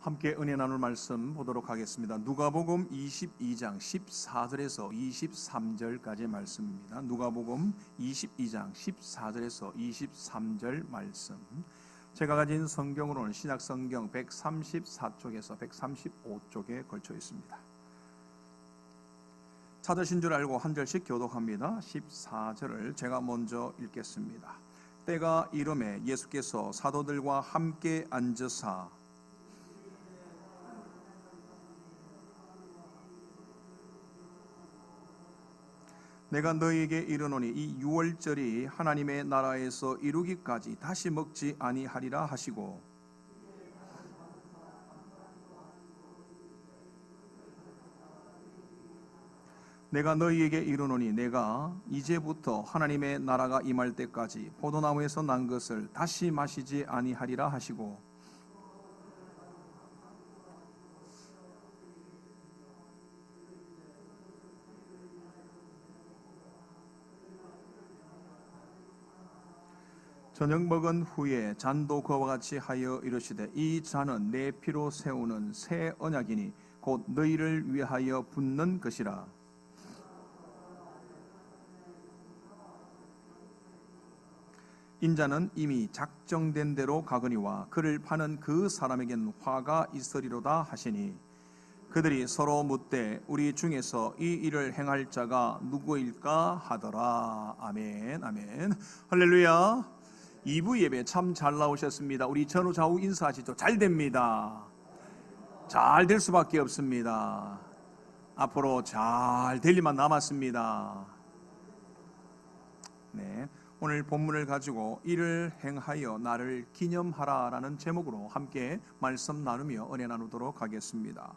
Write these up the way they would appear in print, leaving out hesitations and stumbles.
함께 은혜 나눌 말씀 보도록 하겠습니다. 누가복음 22장 14절에서 23절까지의 말씀입니다. 누가복음 22장 14절에서 23절 말씀. 제가 가진 성경으로는 신약성경 134쪽에서 135쪽에 걸쳐 있습니다. 찾으신 줄 알고 한 절씩 교독합니다. 14절을 제가 먼저 읽겠습니다. 때가 이름에 예수께서 사도들과 함께 앉으사 내가 너희에게 이르노니 이 유월절이 하나님의 나라에서 이루기까지 다시 먹지 아니하리라 하시고 내가 너희에게 이르노니 내가 이제부터 하나님의 나라가 임할 때까지 포도나무에서 난 것을 다시 마시지 아니하리라 하시고 저녁 먹은 후에 잔도 그와 같이 하여 이르시되 이 잔은 내 피로 세우는 새 언약이니 곧 너희를 위하여 붓는 것이라. 인자는 이미 작정된 대로 가거니와 그를 파는 그 사람에게는 화가 있으리로다 하시니 그들이 서로 묻되 우리 중에서 이 일을 행할 자가 누구일까 하더라. 아멘. 아멘. 할렐루야. 2부 예배 참 잘 나오셨습니다. 우리 전후 좌우 인사하시죠. 잘 됩니다. 잘 될 수밖에 없습니다. 앞으로 잘 될 일만 남았습니다. 네, 오늘 본문을 가지고 이를 행하여 나를 기념하라라는 제목으로 함께 말씀 나누며 은혜 나누도록 하겠습니다.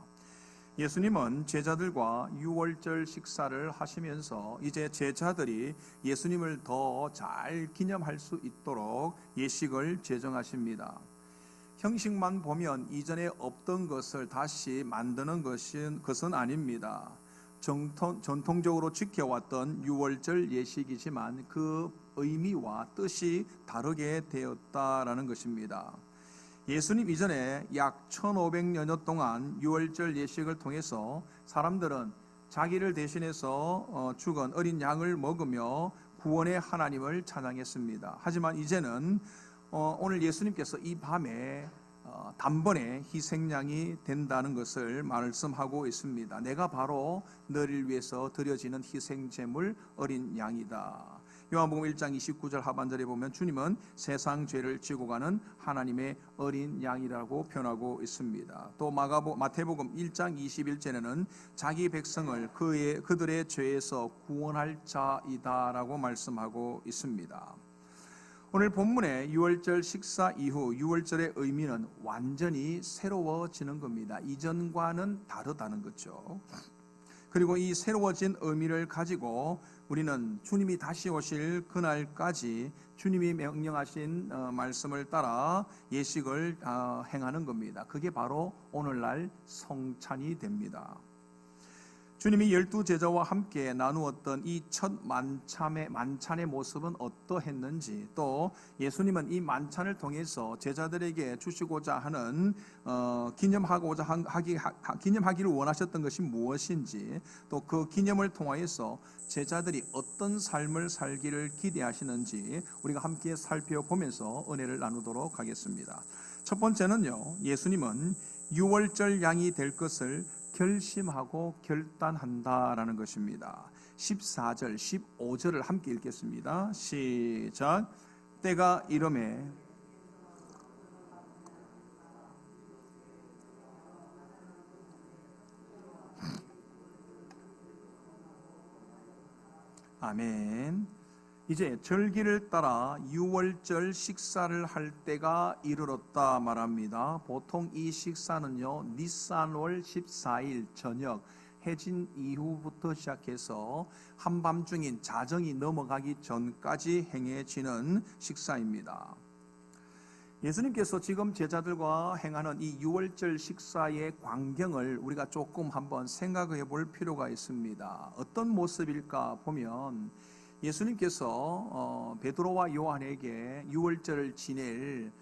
예수님은 제자들과 유월절 식사를 하시면서 이제 제자들이 예수님을 더 잘 기념할 수 있도록 예식을 제정하십니다. 형식만 보면 이전에 없던 것을 다시 만드는 것은 아닙니다. 전통적으로 지켜왔던 유월절 예식이지만 그 의미와 뜻이 다르게 되었다라는 것입니다. 예수님 이전에 약 1500여 년 동안 유월절 예식을 통해서 사람들은 자기를 대신해서 죽은 어린 양을 먹으며 구원의 하나님을 찬양했습니다. 하지만 이제는 오늘 예수님께서 이 밤에 단번에 희생양이 된다는 것을 말씀하고 있습니다. 내가 바로 너를 위해서 드려지는 희생제물 어린 양이다. 요한복음 1장 29절 하반절에 보면 주님은 세상 죄를 지고 가는 하나님의 어린 양이라고 표현하고 있습니다. 또 마태복음 1장 21절에는 자기 백성을 그들의 죄에서 구원할 자이다라고 말씀하고 있습니다. 오늘 본문의 유월절 식사 이후 유월절의 의미는 완전히 새로워지는 겁니다. 이전과는 다르다는 거죠. 그리고 이 새로워진 의미를 가지고 우리는 주님이 다시 오실 그날까지 주님이 명령하신 말씀을 따라 예식을 행하는 겁니다. 그게 바로 오늘날 성찬이 됩니다. 주님이 12제자와 함께 나누었던 이 첫 만찬의 모습은 어떠했는지, 또 예수님은 이 만찬을 통해서 제자들에게 주시고자 하는 기념하기를 원하셨던 것이 무엇인지, 또 그 기념을 통하여서 제자들이 어떤 삶을 살기를 기대하시는지 우리가 함께 살펴보면서 은혜를 나누도록 하겠습니다. 첫 번째는요, 예수님은 유월절 양이 될 것을 결심하고 결단한다라는 것입니다. 14절, 15절을 함께 읽겠습니다. 시작. 때가 이름에 아멘. 이제 절기를 따라 유월절 식사를 할 때가 이르렀다 말합니다. 보통 이 식사는요, 니산월 14일 저녁 해진 이후부터 시작해서 한밤중인 자정이 넘어가기 전까지 행해지는 식사입니다. 예수님께서 지금 제자들과 행하는 이 유월절 식사의 광경을 우리가 조금 한번 생각해 볼 필요가 있습니다. 어떤 모습일까 보면 예수님께서 베드로와 요한에게 유월절을 지낼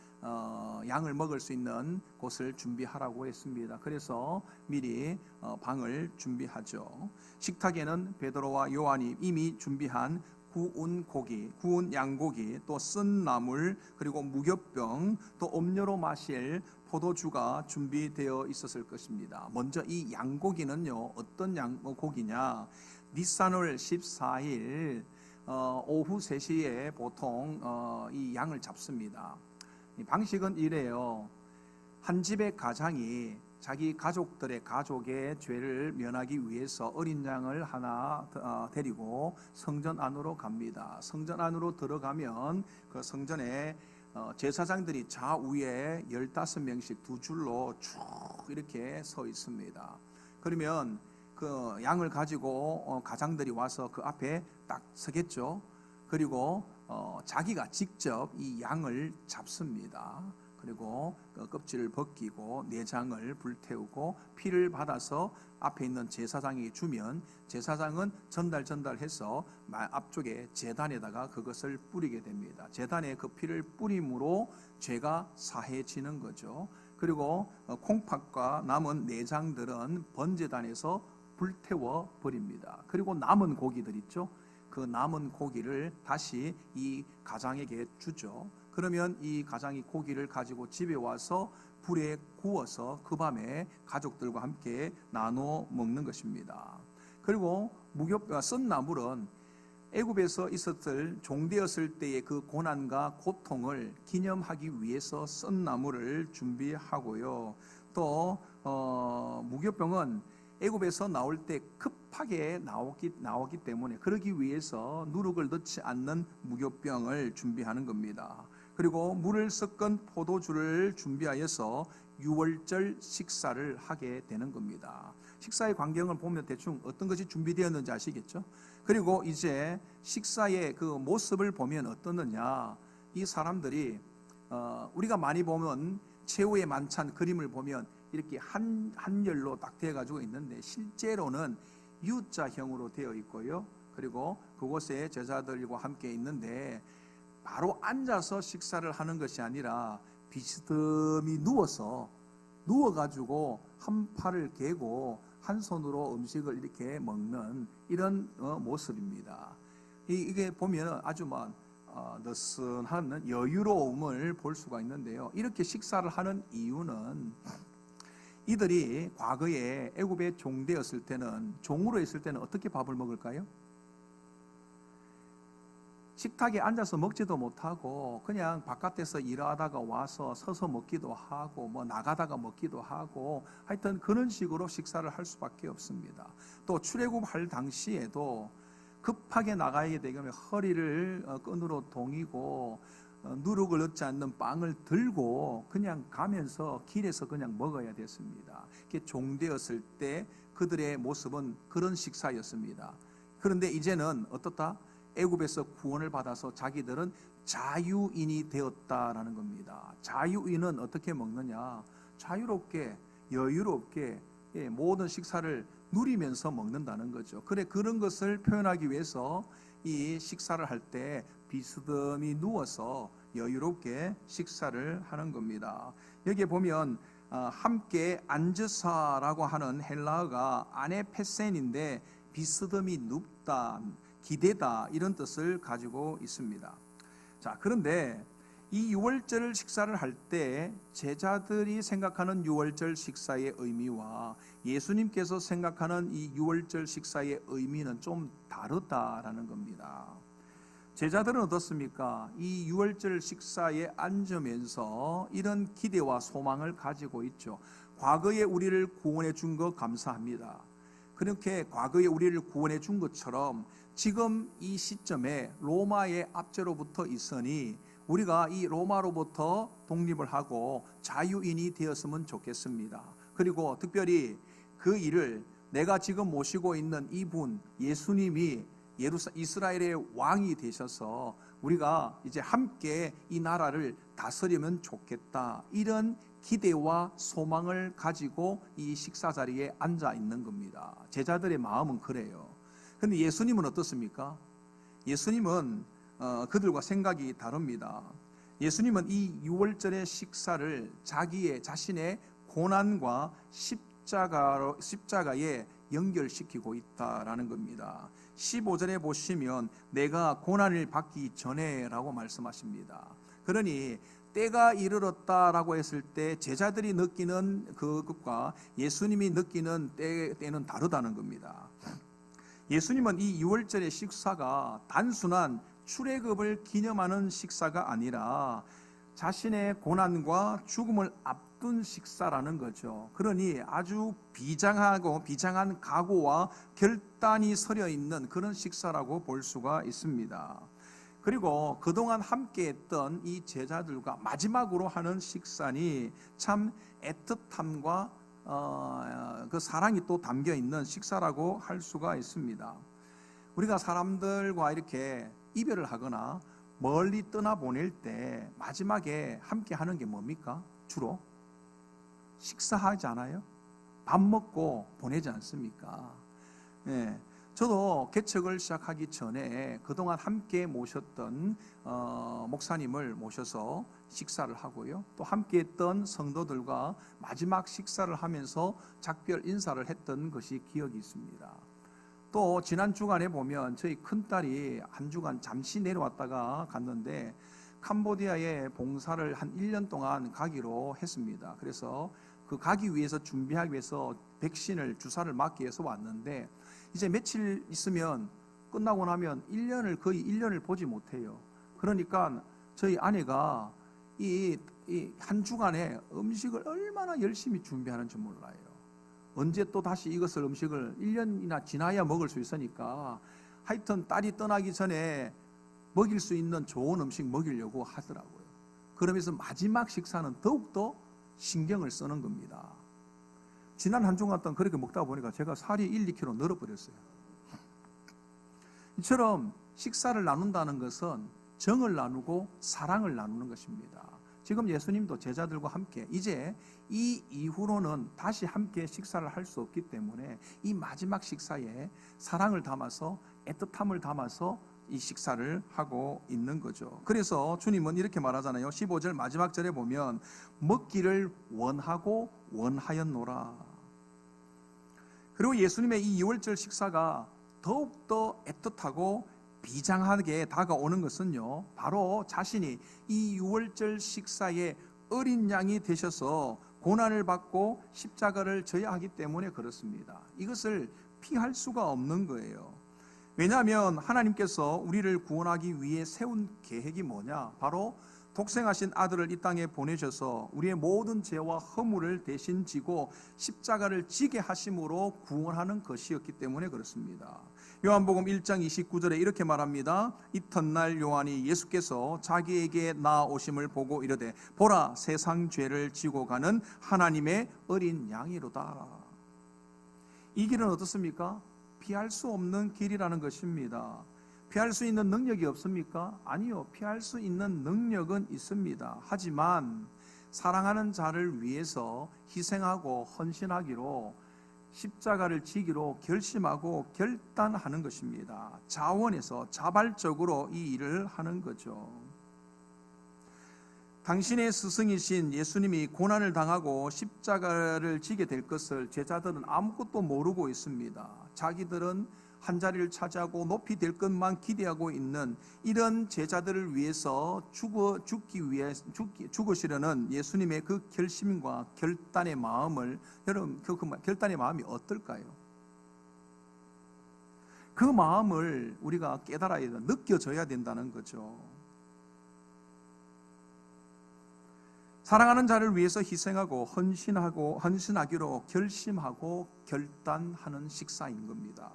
양을 먹을 수 있는 곳을 준비하라고 했습니다. 그래서 미리 방을 준비하죠. 식탁에는 베드로와 요한이 이미 준비한 구운 고기, 구운 양고기, 또 쓴 나물, 그리고 무교병, 또 음료로 마실 포도주가 준비되어 있었을 것입니다. 먼저 이 양고기는요, 어떤 양고기냐? 니산월 14일 오후 3시에 보통 이 양을 잡습니다. 방식은 이래요. 한 집의 가장이 자기 가족의 죄를 면하기 위해서 어린 양을 하나 데리고 성전 안으로 갑니다. 성전 안으로 들어가면 그 성전에 제사장들이 좌우에 15명씩 두 줄로 쭉 이렇게 서 있습니다. 그러면 그 양을 가지고 가장들이 와서 그 앞에 딱 서겠죠. 그리고 자기가 직접 이 양을 잡습니다. 그리고 그 껍질을 벗기고 내장을 불태우고 피를 받아서 앞에 있는 제사장에게 주면 제사장은 전달해서 앞쪽에 제단에다가 그것을 뿌리게 됩니다. 제단에 그 피를 뿌림으로 죄가 사해지는 거죠. 그리고 콩팥과 남은 내장들은 번제단에서 불태워 버립니다. 그리고 남은 고기들 있죠. 그 남은 고기를 다시 이 가장에게 주죠. 그러면 이 가장이 고기를 가지고 집에 와서 불에 구워서 그 밤에 가족들과 함께 나눠 먹는 것입니다. 그리고 쓴 나물은 애굽에서 있었을 종되었을 때의 그 고난과 고통을 기념하기 위해서 쓴 나물을 준비하고요. 또 무교병은 애굽에서 나올 때 급하게 나오기 때문에 그러기 위해서 누룩을 넣지 않는 무교병을 준비하는 겁니다. 그리고 물을 섞은 포도주를 준비하여서 유월절 식사를 하게 되는 겁니다. 식사의 광경을 보면 대충 어떤 것이 준비되었는지 아시겠죠? 그리고 이제 식사의 그 모습을 보면 어떻느냐? 이 사람들이 우리가 많이 보면 최후의 만찬 그림을 보면 이렇게 한 열로 딱 되어 가지고 있는데 실제로는 U자형으로 되어 있고요. 그리고 그곳에 제자들과 함께 있는데 바로 앉아서 식사를 하는 것이 아니라 비스듬히 누워가지고 한 팔을 개고 한 손으로 음식을 이렇게 먹는 이런 모습입니다. 이게 보면 아주 느슨한 여유로움을 볼 수가 있는데요. 이렇게 식사를 하는 이유는 이들이 과거에 애굽의 종되었을 때는, 종으로 있을 때는 어떻게 밥을 먹을까요? 식탁에 앉아서 먹지도 못하고 그냥 바깥에서 일하다가 와서 서서 먹기도 하고 나가다가 먹기도 하고 하여튼 그런 식으로 식사를 할 수밖에 없습니다. 또 출애굽할 당시에도 급하게 나가야 되면 허리를 끈으로 동이고 누룩을 넣지 않는 빵을 들고 그냥 가면서 길에서 그냥 먹어야 됐습니다. 종되었을 때 그들의 모습은 그런 식사였습니다. 그런데 이제는 어떻다? 애굽에서 구원을 받아서 자기들은 자유인이 되었다라는 겁니다. 자유인은 어떻게 먹느냐? 자유롭게 여유롭게 모든 식사를 누리면서 먹는다는 거죠. 그런 것을 표현하기 위해서 이 식사를 할 때 비스듬히 누워서 여유롭게 식사를 하는 겁니다. 여기에 보면 함께 앉으사라고 하는 헬라어가 아네페센인데 비스듬히 눕다, 기대다 이런 뜻을 가지고 있습니다. 자, 그런데 이 유월절 식사를 할 때 제자들이 생각하는 유월절 식사의 의미와 예수님께서 생각하는 이 유월절 식사의 의미는 좀 다르다라는 겁니다. 제자들은 어떻습니까? 이 유월절 식사에 앉으면서 이런 기대와 소망을 가지고 있죠. 과거에 우리를 구원해 준 것 감사합니다. 그렇게 과거에 우리를 구원해 준 것처럼 지금 이 시점에 로마의 압제로부터 있으니 우리가 이 로마로부터 독립을 하고 자유인이 되었으면 좋겠습니다. 그리고 특별히 그 일을 내가 지금 모시고 있는 이분 예수님이 이스라엘의 왕이 되셔서 우리가 이제 함께 이 나라를 다스리면 좋겠다, 이런 기대와 소망을 가지고 이 식사 자리에 앉아 있는 겁니다. 제자들의 마음은 그래요. 그런데 예수님은 어떻습니까? 예수님은 그들과 생각이 다릅니다. 예수님은 이 유월절의 식사를 자신의 고난과 십자가에 연결시키고 있다라는 겁니다. 15절에 보시면 내가 고난을 받기 전에라고 말씀하십니다. 그러니 때가 이르렀다라고 했을 때 제자들이 느끼는 그것과 예수님이 느끼는 때는 다르다는 겁니다. 예수님은 이 유월절의 식사가 단순한 출애굽을 기념하는 식사가 아니라 자신의 고난과 죽음을 앞둔 식사라는 거죠. 그러니 아주 비장한 각오와 결단이 서려 있는 그런 식사라고 볼 수가 있습니다. 그리고 그동안 함께했던 이 제자들과 마지막으로 하는 식사니 참 애틋함과 그 사랑이 또 담겨 있는 식사라고 할 수가 있습니다. 우리가 사람들과 이렇게 이별을 하거나 멀리 떠나보낼 때 마지막에 함께 하는 게 뭡니까? 주로 식사하지 않아요? 밥 먹고 보내지 않습니까? 예. 저도 개척을 시작하기 전에 그동안 함께 모셨던 목사님을 모셔서 식사를 하고요, 또 함께 했던 성도들과 마지막 식사를 하면서 작별 인사를 했던 것이 기억이 있습니다. 또 지난 주간에 보면 저희 큰딸이 한 주간 잠시 내려왔다가 갔는데 캄보디아에 봉사를 한 1년 동안 가기로 했습니다. 그래서 그 가기 위해서 준비하기 위해서 백신을 주사를 맞기 위해서 왔는데 이제 며칠 있으면 끝나고 나면 거의 1년을 보지 못해요. 그러니까 저희 아내가 이 한 주간에 음식을 얼마나 열심히 준비하는지 몰라요. 언제 또 다시 이것을 음식을 1년이나 지나야 먹을 수 있으니까 하여튼 딸이 떠나기 전에 먹일 수 있는 좋은 음식 먹이려고 하더라고요. 그러면서 마지막 식사는 더욱더 신경을 쓰는 겁니다. 지난 한 주간 동안 그렇게 먹다 보니까 제가 살이 1-2kg 늘어버렸어요. 이처럼 식사를 나눈다는 것은 정을 나누고 사랑을 나누는 것입니다. 지금 예수님도 제자들과 함께 이제 이 이후로는 다시 함께 식사를 할 수 없기 때문에 이 마지막 식사에 사랑을 담아서 애틋함을 담아서 이 식사를 하고 있는 거죠. 그래서 주님은 이렇게 말하잖아요. 15절 마지막 절에 보면 먹기를 원하고 원하였노라. 그리고 예수님의 이 유월절 식사가 더욱더 애틋하고 비장하게 다가오는 것은요, 바로 자신이 이 유월절 식사에 어린 양이 되셔서 고난을 받고 십자가를 져야 하기 때문에 그렇습니다. 이것을 피할 수가 없는 거예요. 왜냐하면 하나님께서 우리를 구원하기 위해 세운 계획이 뭐냐? 바로 독생하신 아들을 이 땅에 보내셔서 우리의 모든 죄와 허물을 대신 지고 십자가를 지게 하심으로 구원하는 것이었기 때문에 그렇습니다. 요한복음 1장 29절에 이렇게 말합니다. 이튿날 요한이 예수께서 자기에게 나아오심을 보고 이르되 보라, 세상 죄를 지고 가는 하나님의 어린 양이로다. 이 길은 어떻습니까? 피할 수 없는 길이라는 것입니다. 피할 수 있는 능력이 없습니까? 아니요, 피할 수 있는 능력은 있습니다. 하지만 사랑하는 자를 위해서 희생하고 헌신하기로, 십자가를 지기로 결심하고 결단하는 것입니다. 자원에서 자발적으로 이 일을 하는 거죠. 당신의 스승이신 예수님이 고난을 당하고 십자가를 지게 될 것을 제자들은 아무것도 모르고 있습니다. 자기들은 한 자리를 차지하고 높이 될 것만 기대하고 있는 이런 제자들을 위해서 죽으시려는 예수님의 그 결심과 결단의 마음을, 여러분 그 결단의 마음이 어떨까요? 그 마음을 우리가 깨달아야 된다, 느껴져야 된다는 거죠. 사랑하는 자를 위해서 희생하고 헌신하기로 결심하고 결단하는 식사인 겁니다.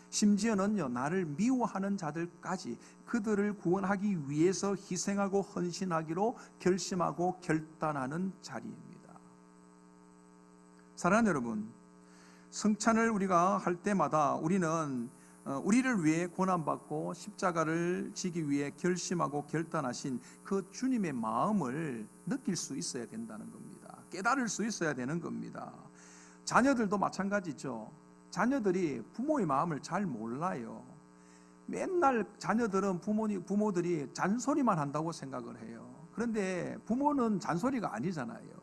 심지어는요, 나를 미워하는 자들까지 그들을 구원하기 위해서 희생하고 헌신하기로 결심하고 결단하는 자리입니다. 사랑하는 여러분, 성찬을 우리가 할 때마다 우리는 우리를 위해 고난받고 십자가를 지기 위해 결심하고 결단하신 그 주님의 마음을 느낄 수 있어야 된다는 겁니다. 깨달을 수 있어야 되는 겁니다. 자녀들도 마찬가지죠. 자녀들이 부모의 마음을 잘 몰라요. 맨날 자녀들은 부모들이 잔소리만 한다고 생각을 해요. 그런데 부모는 잔소리가 아니잖아요.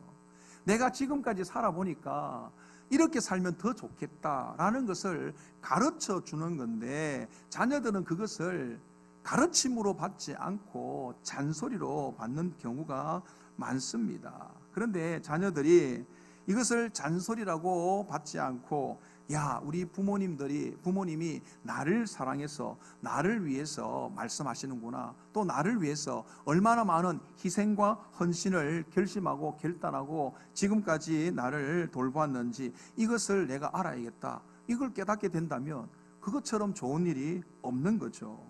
내가 지금까지 살아보니까 이렇게 살면 더 좋겠다라는 것을 가르쳐 주는 건데, 자녀들은 그것을 가르침으로 받지 않고 잔소리로 받는 경우가 많습니다. 그런데 자녀들이 이것을 잔소리라고 받지 않고, 야, 우리 부모님이 나를 사랑해서 나를 위해서 말씀하시는구나, 또 나를 위해서 얼마나 많은 희생과 헌신을 결심하고 결단하고 지금까지 나를 돌보았는지 이것을 내가 알아야겠다, 이걸 깨닫게 된다면 그것처럼 좋은 일이 없는 거죠.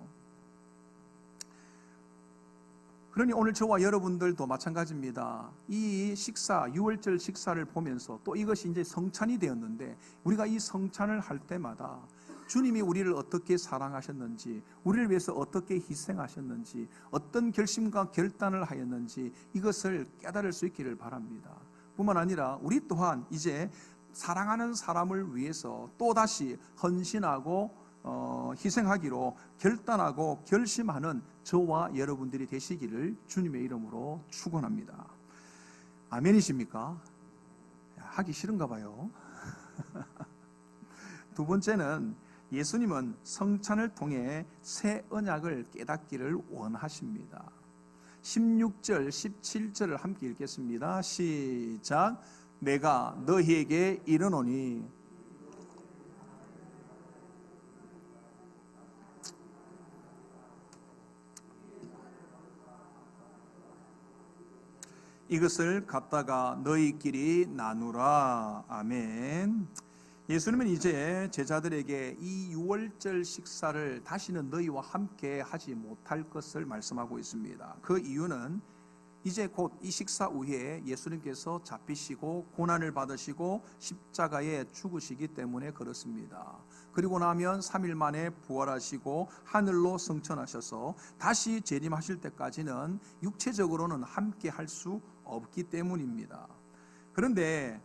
그러니 오늘 저와 여러분들도 마찬가지입니다. 이 식사, 유월절 식사를 보면서 또 이것이 이제 성찬이 되었는데, 우리가 이 성찬을 할 때마다 주님이 우리를 어떻게 사랑하셨는지, 우리를 위해서 어떻게 희생하셨는지, 어떤 결심과 결단을 하였는지 이것을 깨달을 수 있기를 바랍니다. 뿐만 아니라 우리 또한 이제 사랑하는 사람을 위해서 또다시 헌신하고 희생하기로 결단하고 결심하는 저와 여러분들이 되시기를 주님의 이름으로 축원합니다. 아멘이십니까? 하기 싫은가 봐요. 두 번째는, 예수님은 성찬을 통해 새 언약을 깨닫기를 원하십니다. 16절, 17절을 함께 읽겠습니다. 시작. 내가 너희에게 이르노니 이것을 갖다가 너희끼리 나누라. 아멘. 예수님은 이제 제자들에게 이 유월절 식사를 다시는 너희와 함께 하지 못할 것을 말씀하고 있습니다. 그 이유는 이제 곧 이 식사 후에 예수님께서 잡히시고 고난을 받으시고 십자가에 죽으시기 때문에 그렇습니다. 그리고 나면 3일 만에 부활하시고 하늘로 승천하셔서 다시 재림하실 때까지는 육체적으로는 함께 할 수 없기 때문입니다. 그런데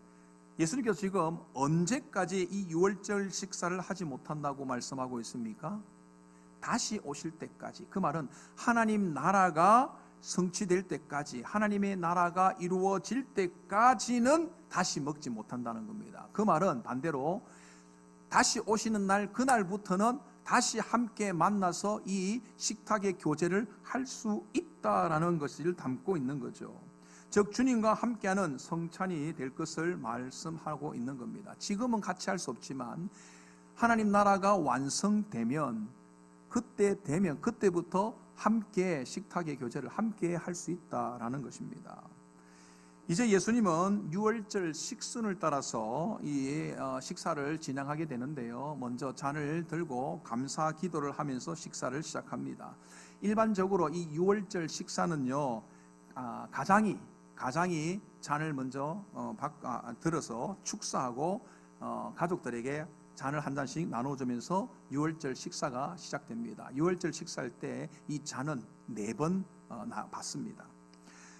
예수님께서 지금 언제까지 이 유월절 식사를 하지 못한다고 말씀하고 있습니까? 다시 오실 때까지. 그 말은 하나님 나라가 성취될 때까지, 하나님의 나라가 이루어질 때까지는 다시 먹지 못한다는 겁니다. 그 말은 반대로 다시 오시는 날, 그날부터는 다시 함께 만나서 이 식탁의 교제를 할 수 있다라는 것을 담고 있는 거죠. 즉 주님과 함께하는 성찬이 될 것을 말씀하고 있는 겁니다. 지금은 같이 할 수 없지만 하나님 나라가 완성되면, 그때부터 함께 식탁의 교제를 함께 할 수 있다라는 것입니다. 이제 예수님은 유월절 식순을 따라서 이 식사를 진행하게 되는데요. 먼저 잔을 들고 감사 기도를 하면서 식사를 시작합니다. 일반적으로 이 유월절 식사는요, 가장이 잔을 먼저 들어서 축사하고 가족들에게 잔을 한 잔씩 나눠주면서 유월절 식사가 시작됩니다. 유월절 식사할 때 이 잔은 4번 받습니다.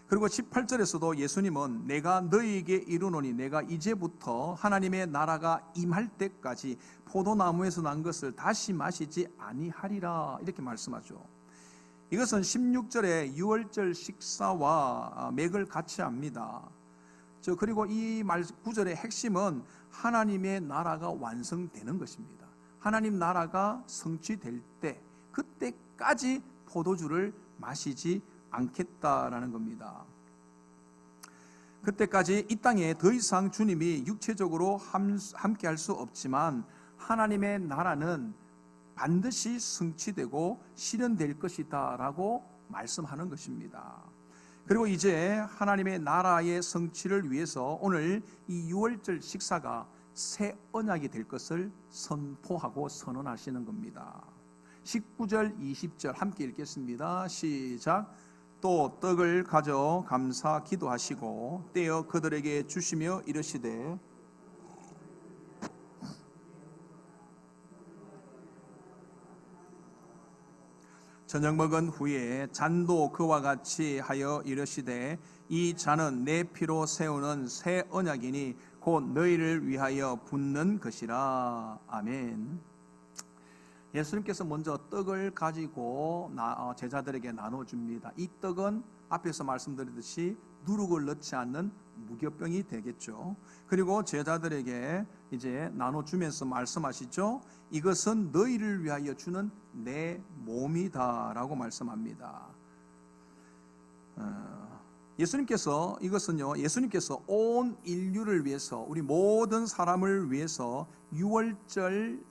그리고 18절에서도 예수님은 내가 너희에게 이르노니 내가 이제부터 하나님의 나라가 임할 때까지 포도나무에서 난 것을 다시 마시지 아니하리라, 이렇게 말씀하죠. 이것은 16절의 유월절 식사와 맥을 같이 합니다. 그리고 이 구절의 핵심은 하나님의 나라가 완성되는 것입니다. 하나님 나라가 성취될 때, 그때까지 포도주를 마시지 않겠다라는 겁니다. 그때까지 이 땅에 더 이상 주님이 육체적으로 함께 할 수 없지만 하나님의 나라는 반드시 성취되고 실현될 것이다 라고 말씀하는 것입니다. 그리고 이제 하나님의 나라의 성취를 위해서 오늘 이 유월절 식사가 새 언약이 될 것을 선포하고 선언하시는 겁니다. 19절 20절 함께 읽겠습니다. 시작. 또 떡을 가져 감사 기도하시고 떼어 그들에게 주시며 이르시되 저녁 먹은 후에 잔도 그와 같이 하여 이르시되 이 잔은 내 피로 세우는 새 언약이니 곧 너희를 위하여 붓는 것이라. 아멘. 예수님께서 먼저 떡을 가지고 제자들에게 나눠줍니다. 이 떡은 앞에서 말씀드렸듯이 누룩을 넣지 않는 무교병이 되겠죠. 그리고 제자들에게 이제 나눠주면서 말씀하시죠. 이것은 너희를 위하여 주는 내 몸이다라고 말씀합니다. 예수님께서 예수님께서 온 인류를 위해서, 우리 모든 사람을 위해서 유월절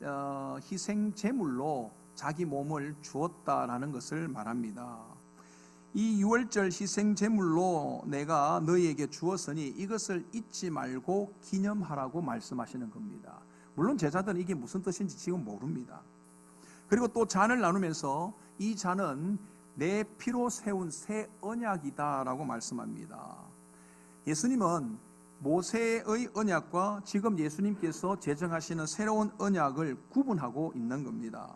희생 제물로 자기 몸을 주었다라는 것을 말합니다. 이 유월절 희생 제물로 내가 너희에게 주었으니 이것을 잊지 말고 기념하라고 말씀하시는 겁니다. 물론 제자들은 이게 무슨 뜻인지 지금 모릅니다. 그리고 또 잔을 나누면서 이 잔은 내 피로 세운 새 언약이다라고 말씀합니다. 예수님은 모세의 언약과 지금 예수님께서 제정하시는 새로운 언약을 구분하고 있는 겁니다.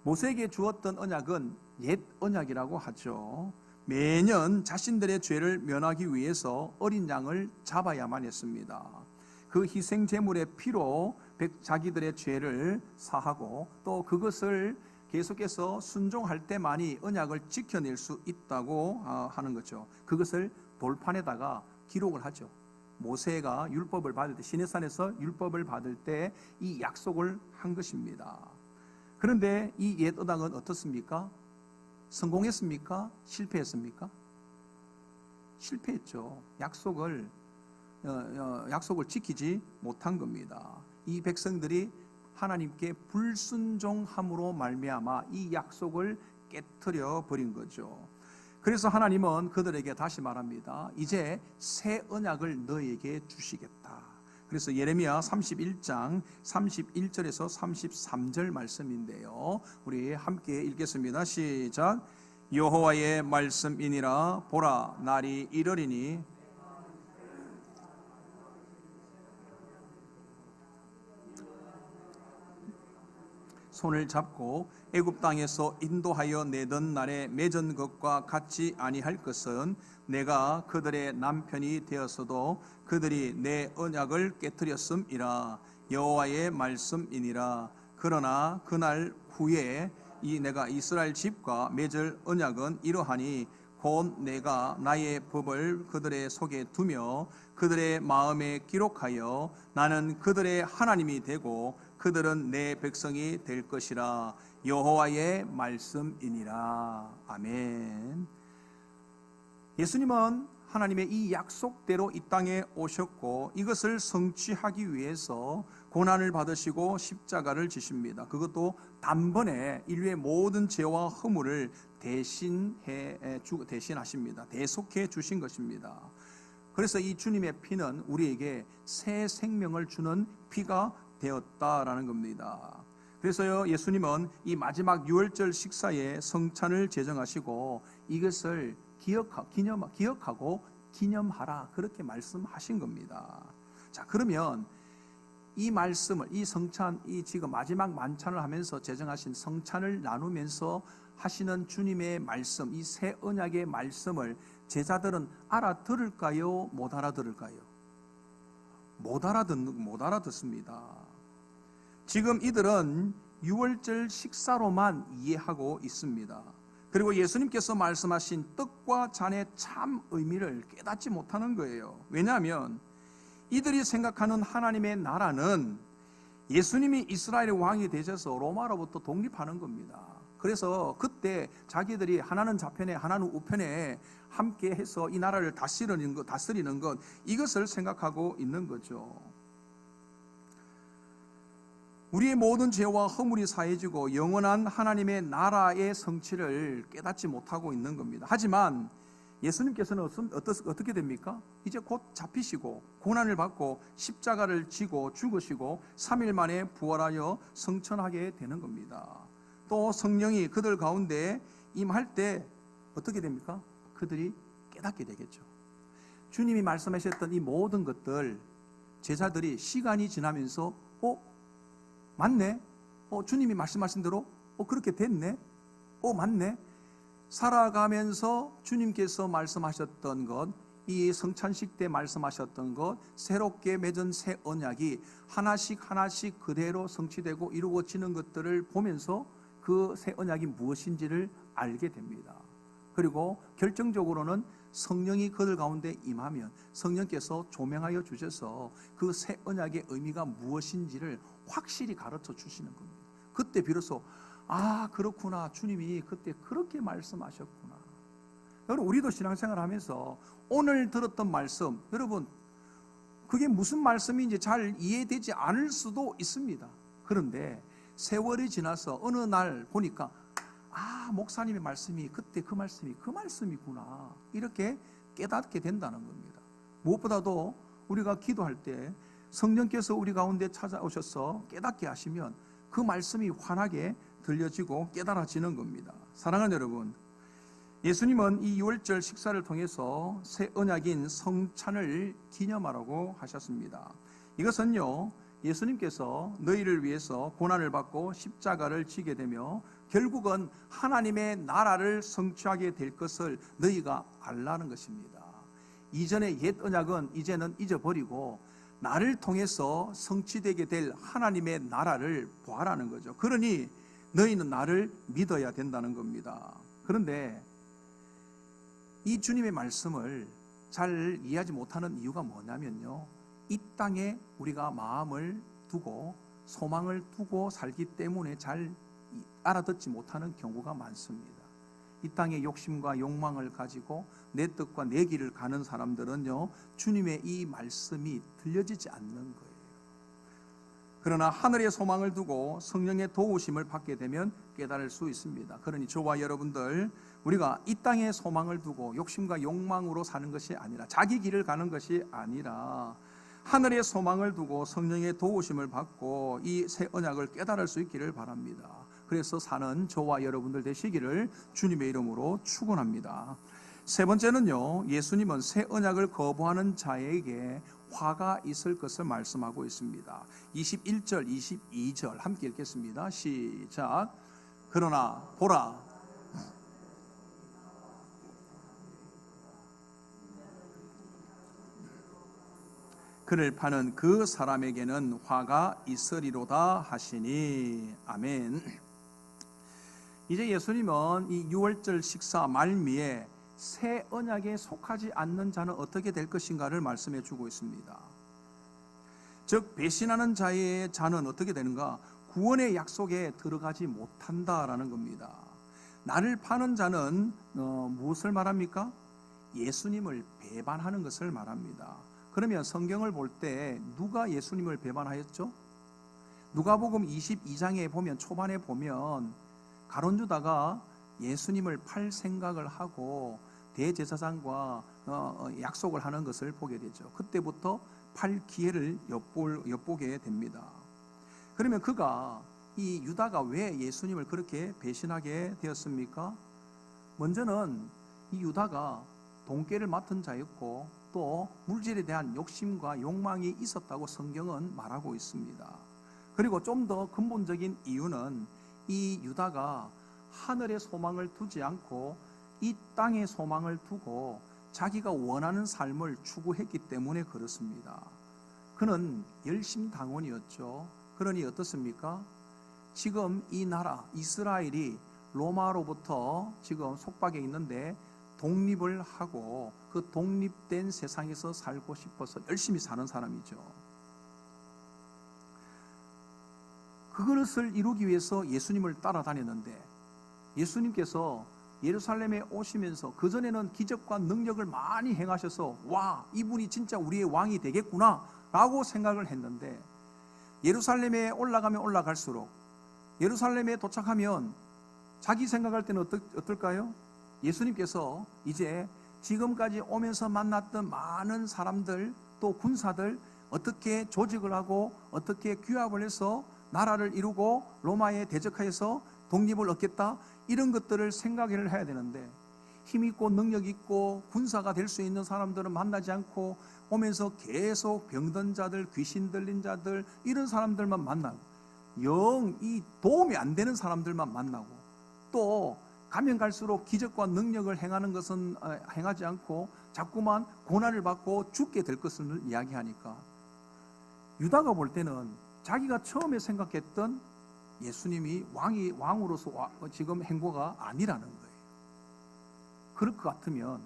모세에게 주었던 언약은 옛 언약이라고 하죠. 매년 자신들의 죄를 면하기 위해서 어린 양을 잡아야만 했습니다. 그 희생 제물의 피로 자기들의 죄를 사하고 또 그것을 계속해서 순종할 때만이 언약을 지켜낼 수 있다고 하는 거죠. 그것을 돌판에다가 기록을 하죠. 모세가 율법을 받을 때, 시내산에서 율법을 받을 때 이 약속을 한 것입니다. 그런데 이 옛 언약은 어떻습니까? 성공했습니까? 실패했습니까? 실패했죠. 약속을 지키지 못한 겁니다. 이 백성들이 하나님께 불순종함으로 말미암아 이 약속을 깨트려 버린 거죠. 그래서 하나님은 그들에게 다시 말합니다. 이제 새 언약을 너에게 주시겠다. 그래서 예레미야 31장 31절에서 33절 말씀인데요, 우리 함께 읽겠습니다. 시작. 여호와의 말씀이니라. 보라, 날이 이르리니 손을 잡고 애굽 땅에서 인도하여 내던 날에 맺은 것과 같지 아니할 것은 내가 그들의 남편이 되었어도 그들이 내 언약을 깨뜨렸음이라. 여호와의 말씀이니라. 그러나 그날 후에 내가 이스라엘 집과 맺을 언약은 이러하니 곧 내가 나의 법을 그들의 속에 두며 그들의 마음에 기록하여 나는 그들의 하나님이 되고 그들은 내 백성이 될 것이라. 여호와의 말씀이니라. 아멘. 예수님은 하나님의 이 약속대로 이 땅에 오셨고 이것을 성취하기 위해서 고난을 받으시고 십자가를 지십니다. 그것도 단번에 인류의 모든 죄와 허물을 대신하십니다. 대속해 주신 것입니다. 그래서 이 주님의 피는 우리에게 새 생명을 주는 피가 되었다라는 겁니다. 그래서요, 예수님은 이 마지막 유월절 식사에 성찬을 제정하시고 이것을 기억하고 기념하라, 그렇게 말씀하신 겁니다. 자, 그러면 이 말씀을, 이 성찬, 이 지금 마지막 만찬을 하면서 제정하신 성찬을 나누면서 하시는 주님의 말씀, 이 새 언약의 말씀을 제자들은 알아들을까요? 못 알아들을까요? 못 알아듣습니다. 지금 이들은 유월절 식사로만 이해하고 있습니다. 그리고 예수님께서 말씀하신 떡과 잔의 참 의미를 깨닫지 못하는 거예요. 왜냐하면 이들이 생각하는 하나님의 나라는 예수님이 이스라엘의 왕이 되셔서 로마로부터 독립하는 겁니다. 그래서 그때 자기들이 하나는 좌편에 하나는 우편에 함께 해서 이 나라를 다스리는 것, 이것을 생각하고 있는 거죠. 우리의 모든 죄와 허물이 사해지고 영원한 하나님의 나라의 성취를 깨닫지 못하고 있는 겁니다. 하지만 예수님께서는 어떻게 됩니까? 이제 곧 잡히시고 고난을 받고 십자가를 지고 죽으시고 3일 만에 부활하여 성천하게 되는 겁니다. 또 성령이 그들 가운데 임할 때 어떻게 됩니까? 그들이 깨닫게 되겠죠. 주님이 말씀하셨던 이 모든 것들, 제자들이 시간이 지나면서 맞네? 주님이 말씀하신 대로 그렇게 됐네? 맞네? 살아가면서 주님께서 말씀하셨던 것, 이 성찬식 때 말씀하셨던 것, 새롭게 맺은 새 언약이 하나씩 그대로 성취되고 이루어지는 것들을 보면서 그 새 언약이 무엇인지를 알게 됩니다. 그리고 결정적으로는 성령이 그들 가운데 임하면 성령께서 조명하여 주셔서 그 새 언약의 의미가 무엇인지를 확실히 가르쳐 주시는 겁니다. 그때 비로소 그렇구나, 주님이 그때 그렇게 말씀하셨구나. 여러분, 우리도 신앙생활 하면서 오늘 들었던 말씀, 여러분 그게 무슨 말씀인지 잘 이해되지 않을 수도 있습니다. 그런데 세월이 지나서 어느 날 보니까 목사님의 말씀이 그때 그 말씀이구나, 이렇게 깨닫게 된다는 겁니다. 무엇보다도 우리가 기도할 때 성령께서 우리 가운데 찾아오셔서 깨닫게 하시면 그 말씀이 환하게 들려지고 깨달아지는 겁니다. 사랑하는 여러분, 예수님은 이 유월절 식사를 통해서 새 언약인 성찬을 기념하라고 하셨습니다. 이것은요, 예수님께서 너희를 위해서 고난을 받고 십자가를 지게 되며 결국은 하나님의 나라를 성취하게 될 것을 너희가 알라는 것입니다. 이전의 옛 언약은 이제는 잊어버리고 나를 통해서 성취되게 될 하나님의 나라를 보아라는 거죠. 그러니 너희는 나를 믿어야 된다는 겁니다. 그런데 이 주님의 말씀을 잘 이해하지 못하는 이유가 뭐냐면요, 이 땅에 우리가 마음을 두고 소망을 두고 살기 때문에 잘 알아듣지 못하는 경우가 많습니다. 이 땅의 욕심과 욕망을 가지고 내 뜻과 내 길을 가는 사람들은요, 주님의 이 말씀이 들려지지 않는 거예요. 그러나 하늘의 소망을 두고 성령의 도우심을 받게 되면 깨달을 수 있습니다. 그러니 저와 여러분들, 우리가 이 땅의 소망을 두고 욕심과 욕망으로 사는 것이 아니라, 자기 길을 가는 것이 아니라 하늘의 소망을 두고 성령의 도우심을 받고 이 새 언약을 깨달을 수 있기를 바랍니다. 그래서 사는 저와 여러분들 되시기를 주님의 이름으로 축원합니다. 세 번째는요, 예수님은 새 언약을 거부하는 자에게 화가 있을 것을 말씀하고 있습니다. 21절, 22절 함께 읽겠습니다. 시작. 그러나 보라, 그를 파는 그 사람에게는 화가 있으리로다 하시니. 아멘. 이제 예수님은 이 유월절 식사 말미에 새 언약에 속하지 않는 자는 어떻게 될 것인가를 말씀해 주고 있습니다. 즉, 배신하는 자의 자는 어떻게 되는가? 구원의 약속에 들어가지 못한다라는 겁니다. 나를 파는 자는 무엇을 말합니까? 예수님을 배반하는 것을 말합니다. 그러면 성경을 볼 때 누가 예수님을 배반하였죠? 누가복음 22장에 보면, 초반에 보면 가룟유다가 예수님을 팔 생각을 하고 대제사장과 약속을 하는 것을 보게 되죠. 그때부터 팔 기회를 엿보게 됩니다. 그러면 이 유다가 왜 예수님을 그렇게 배신하게 되었습니까? 먼저는 이 유다가 돈꾀를 맡은 자였고, 또 물질에 대한 욕심과 욕망이 있었다고 성경은 말하고 있습니다. 그리고 좀 더 근본적인 이유는 이 유다가 하늘의 소망을 두지 않고 이 땅의 소망을 두고 자기가 원하는 삶을 추구했기 때문에 그렇습니다. 그는 열심당원이었죠. 그러니 어떻습니까? 지금 이 나라 이스라엘이 로마로부터 지금 속박해 있는데 독립을 하고 그 독립된 세상에서 살고 싶어서 열심히 사는 사람이죠. 그것을 이루기 위해서 예수님을 따라다녔는데, 예수님께서 예루살렘에 오시면서 그전에는 기적과 능력을 많이 행하셔서 와, 이분이 진짜 우리의 왕이 되겠구나 라고 생각을 했는데, 예루살렘에 올라가면 올라갈수록, 예루살렘에 도착하면 자기 생각할 때는 어떨까요? 예수님께서 이제 지금까지 오면서 만났던 많은 사람들, 또 군사들 어떻게 조직을 하고 어떻게 규합을 해서 나라를 이루고 로마에 대적하여서 독립을 얻겠다, 이런 것들을 생각을 해야 되는데, 힘있고 능력있고 군사가 될 수 있는 사람들은 만나지 않고 오면서 계속 병든 자들, 귀신 들린 자들, 이런 사람들만 만나고, 영 이 도움이 안 되는 사람들만 만나고, 또 가면 갈수록 기적과 능력을 행하는 것은 행하지 않고 자꾸만 고난을 받고 죽게 될 것을 이야기하니까, 유다가 볼 때는 자기가 처음에 생각했던 예수님이 왕으로서 지금 행보가 아니라는 거예요. 그럴 것 같으면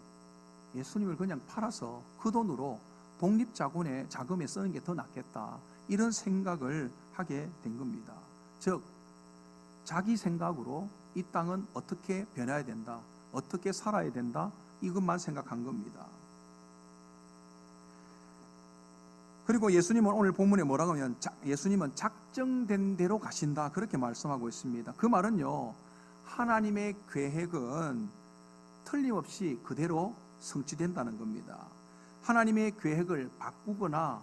예수님을 그냥 팔아서 그 돈으로 독립자금에 쓰는 게 더 낫겠다, 이런 생각을 하게 된 겁니다. 즉 자기 생각으로 이 땅은 어떻게 변해야 된다, 어떻게 살아야 된다, 이것만 생각한 겁니다. 그리고 예수님은 오늘 본문에 뭐라고 하면 예수님은 작정된 대로 가신다, 그렇게 말씀하고 있습니다. 그 말은요, 하나님의 계획은 틀림없이 그대로 성취된다는 겁니다. 하나님의 계획을 바꾸거나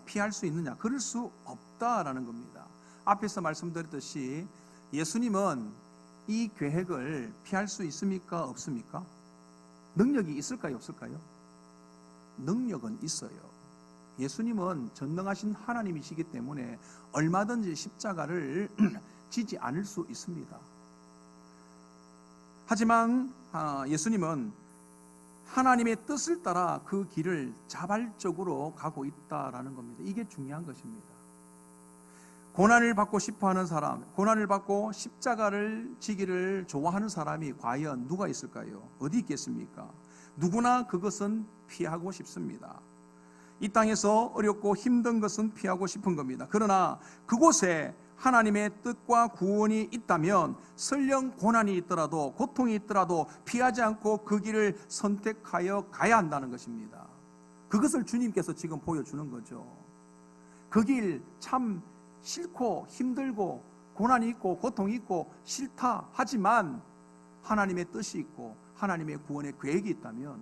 피할 수 있느냐? 그럴 수 없다라는 겁니다. 앞에서 말씀드렸듯이 예수님은 이 계획을 피할 수 있습니까? 없습니까? 능력이 있을까요? 없을까요? 능력은 있어요. 예수님은 전능하신 하나님이시기 때문에 얼마든지 십자가를 지지 않을 수 있습니다. 하지만 예수님은 하나님의 뜻을 따라 그 길을 자발적으로 가고 있다라는 겁니다. 이게 중요한 것입니다. 고난을 받고 싶어하는 사람, 고난을 받고 십자가를 지기를 좋아하는 사람이 과연 누가 있을까요? 어디 있겠습니까? 누구나 그것은 피하고 싶습니다. 이 땅에서 어렵고 힘든 것은 피하고 싶은 겁니다. 그러나 그곳에 하나님의 뜻과 구원이 있다면 설령 고난이 있더라도, 고통이 있더라도 피하지 않고 그 길을 선택하여 가야 한다는 것입니다. 그것을 주님께서 지금 보여주는 거죠. 그 길 참 싫고 힘들고 고난이 있고 고통이 있고 싫다 하지만 하나님의 뜻이 있고 하나님의 구원의 계획이 있다면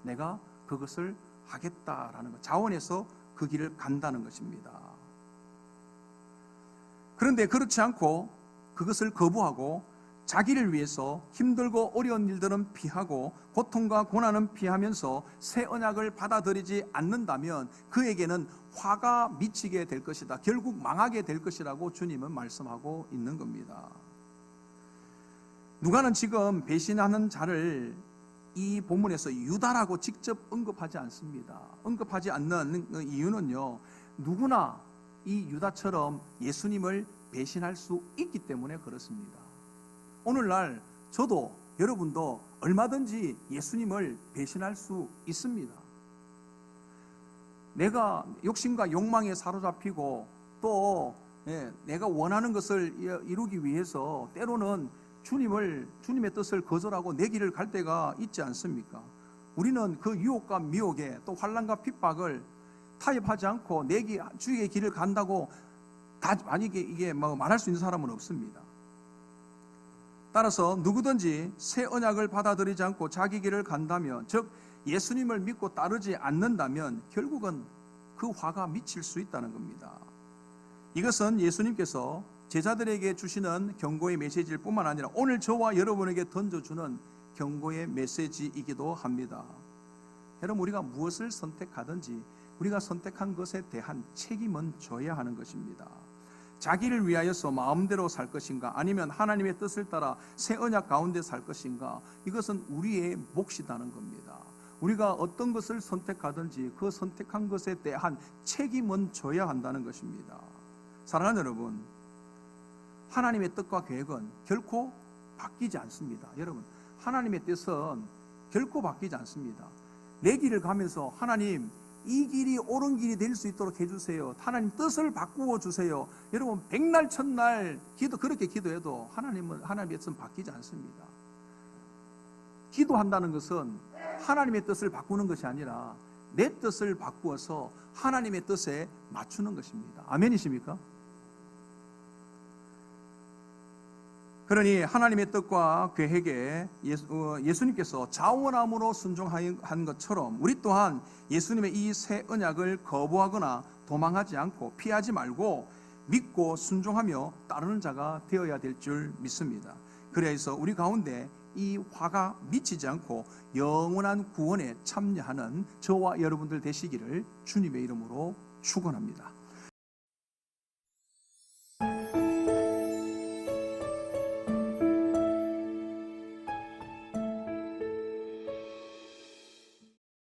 내가 그것을 하겠다라는 것, 자원해서 그 길을 간다는 것입니다. 그런데 그렇지 않고 그것을 거부하고 자기를 위해서 힘들고 어려운 일들은 피하고 고통과 고난은 피하면서 새 언약을 받아들이지 않는다면 그에게는 화가 미치게 될 것이다, 결국 망하게 될 것이라고 주님은 말씀하고 있는 겁니다. 누가는 지금 배신하는 자를 이 본문에서 유다라고 직접 언급하지 않습니다. 언급하지 않는 이유는요, 누구나 이 유다처럼 예수님을 배신할 수 있기 때문에 그렇습니다. 오늘날 저도 여러분도 얼마든지 예수님을 배신할 수 있습니다. 내가 욕심과 욕망에 사로잡히고 또 내가 원하는 것을 이루기 위해서 때로는 주님의 뜻을 거절하고 내 길을 갈 때가 있지 않습니까? 우리는 그 유혹과 미혹에 또 환난과 핍박을 타협하지 않고 주의 길을 간다고 이게 말할 수 있는 사람은 없습니다. 따라서 누구든지 새 언약을 받아들이지 않고 자기 길을 간다면, 즉 예수님을 믿고 따르지 않는다면 결국은 그 화가 미칠 수 있다는 겁니다. 이것은 예수님께서 제자들에게 주시는 경고의 메시지일 뿐만 아니라 오늘 저와 여러분에게 던져주는 경고의 메시지이기도 합니다. 여러분, 우리가 무엇을 선택하든지 우리가 선택한 것에 대한 책임은 져야 하는 것입니다. 자기를 위하여서 마음대로 살 것인가, 아니면 하나님의 뜻을 따라 새 언약 가운데 살 것인가, 이것은 우리의 몫이라는 겁니다. 우리가 어떤 것을 선택하든지 그 선택한 것에 대한 책임은 져야 한다는 것입니다. 사랑하는 여러분, 하나님의 뜻과 계획은 결코 바뀌지 않습니다. 여러분, 하나님의 뜻은 결코 바뀌지 않습니다. 내 길을 가면서 하나님, 이 길이 옳은 길이 될 수 있도록 해주세요, 하나님 뜻을 바꾸어 주세요, 여러분 백날 천날 그렇게 기도해도 하나님의 뜻은 바뀌지 않습니다. 기도한다는 것은 하나님의 뜻을 바꾸는 것이 아니라 내 뜻을 바꾸어서 하나님의 뜻에 맞추는 것입니다. 아멘이십니까? 그러니 하나님의 뜻과 계획에 예수님께서 자원함으로 순종한 것처럼 우리 또한 예수님의 이 새 언약을 거부하거나 도망하지 않고 피하지 말고 믿고 순종하며 따르는 자가 되어야 될 줄 믿습니다. 그래서 우리 가운데 이 화가 미치지 않고 영원한 구원에 참여하는 저와 여러분들 되시기를 주님의 이름으로 축원합니다.